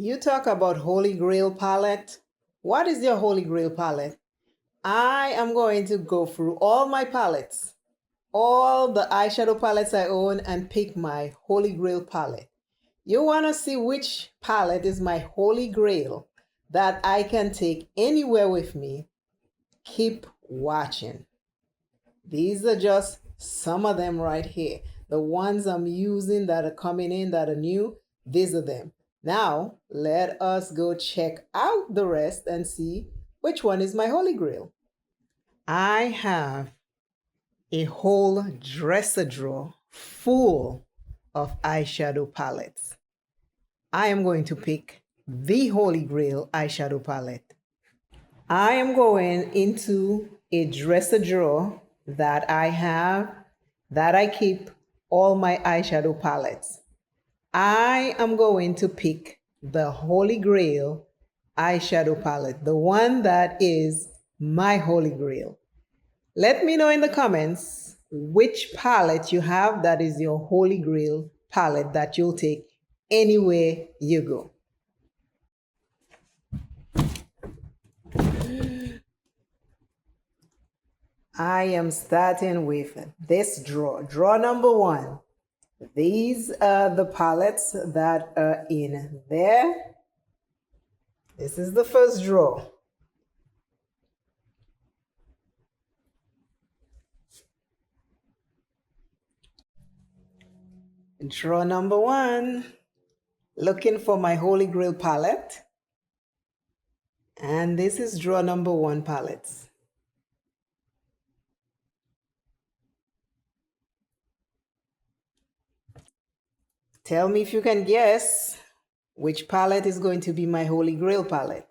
You talk about Holy Grail palette. What is your Holy Grail palette? I am going to go through all my palettes, all the eyeshadow palettes I own, and pick my Holy Grail palette. You want to see which palette is my Holy Grail that I can take anywhere with me? Keep watching. These are just some of them right here. The ones I'm using that are coming in that are new, these are them. Now, let us go check out the rest and see which one is my Holy Grail. I have a whole dresser drawer full of eyeshadow palettes. I am going to pick the Holy Grail eyeshadow palette. I am going into a dresser drawer that I have, that I keep all my eyeshadow palettes. I am going to pick the Holy Grail eyeshadow palette, the one that is my Holy Grail. Let me know in the comments which palette you have that is your Holy Grail palette that you'll take anywhere you go. I am starting with this drawer. Drawer number one. These are the palettes that are in there. This is the first drawer. Drawer number one. Looking for my Holy Grail palette. And this is drawer number one palettes. Tell me if you can guess which palette is going to be my Holy Grail palette.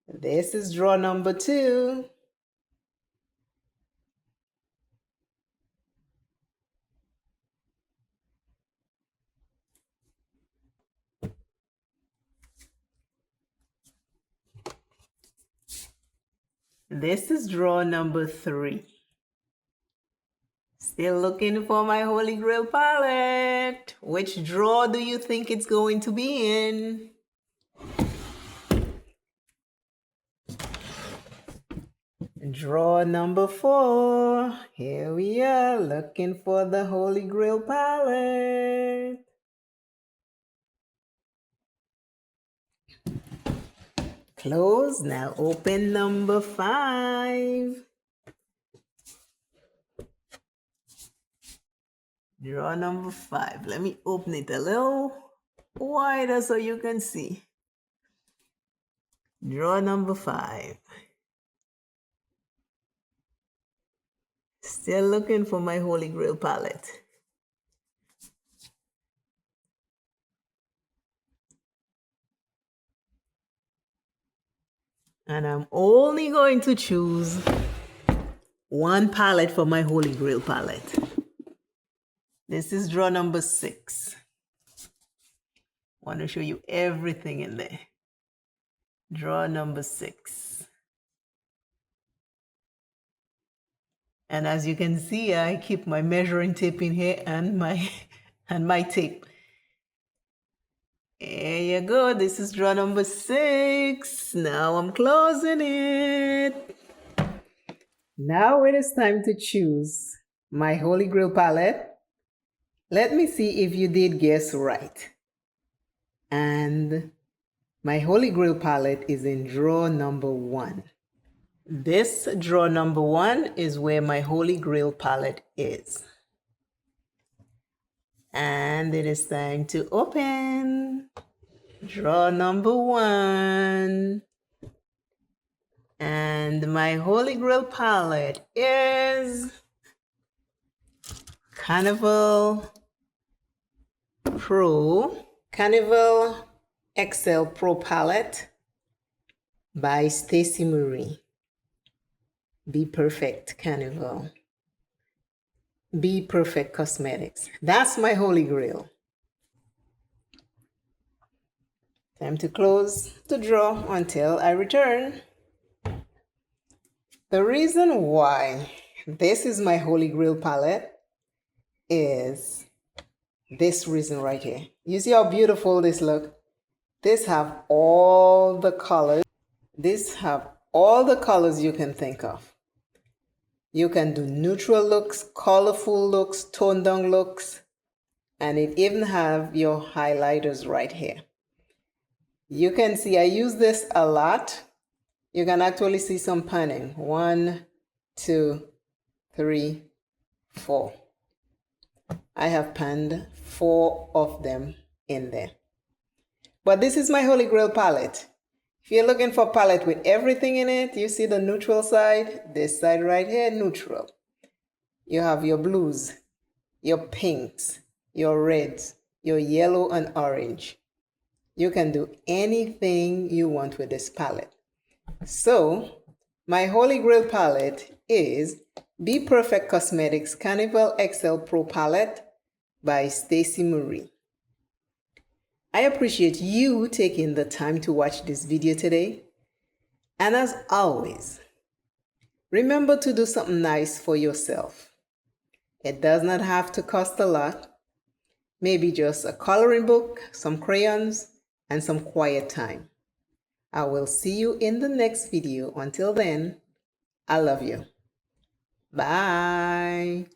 This is drawer number two. This is drawer number three. Still looking for my Holy Grail palette. Which drawer do you think it's going to be in? Drawer number four. Here we are, looking for the Holy Grail palette. Close. Now open number five. Drawer number five. Let me open it a little wider so you can see. Drawer number five. Still looking for my Holy Grail palette. And I'm only going to choose one palette for my Holy Grail palette. This is drawer number six. I want to show you everything in there. Drawer number six. And as you can see, I keep my measuring tape in here and my tape. There you go. This is drawer number six. Now I'm closing it. Now it is time to choose my Holy Grail palette. Let me see if you did guess right. And my Holy Grail palette is in drawer number one. This drawer number one is where my Holy Grail palette is. And it is time to open drawer number one. And my Holy Grail palette is Carnival XL Pro palette by Stacy Marie. Be Perfect Carnival. Be Perfect Cosmetics. That's my Holy Grail. Time to close the drawer until I return. The reason why this is my Holy Grail palette is this reason right here. You see how beautiful this looks? This have all the colors. This have all the colors you can think of. You can do neutral looks, colorful looks, toned down looks, and it even have your highlighters right here. You can see I use this a lot. You can actually see some panning. 1, 2, 3, 4. I have panned 4 of them in there. But this is my Holy Grail palette. If you're looking for a palette with everything in it, you see the neutral side, this side right here, neutral. You have your blues, your pinks, your reds, your yellow and orange. You can do anything you want with this palette. So, my Holy Grail palette is Be Perfect Cosmetics Carnival XL Pro Palette by Stacey Marie. I appreciate you taking the time to watch this video today. And as always, remember to do something nice for yourself. It does not have to cost a lot. Maybe just a coloring book, some crayons, and some quiet time. I will see you in the next video. Until then, I love you. Bye.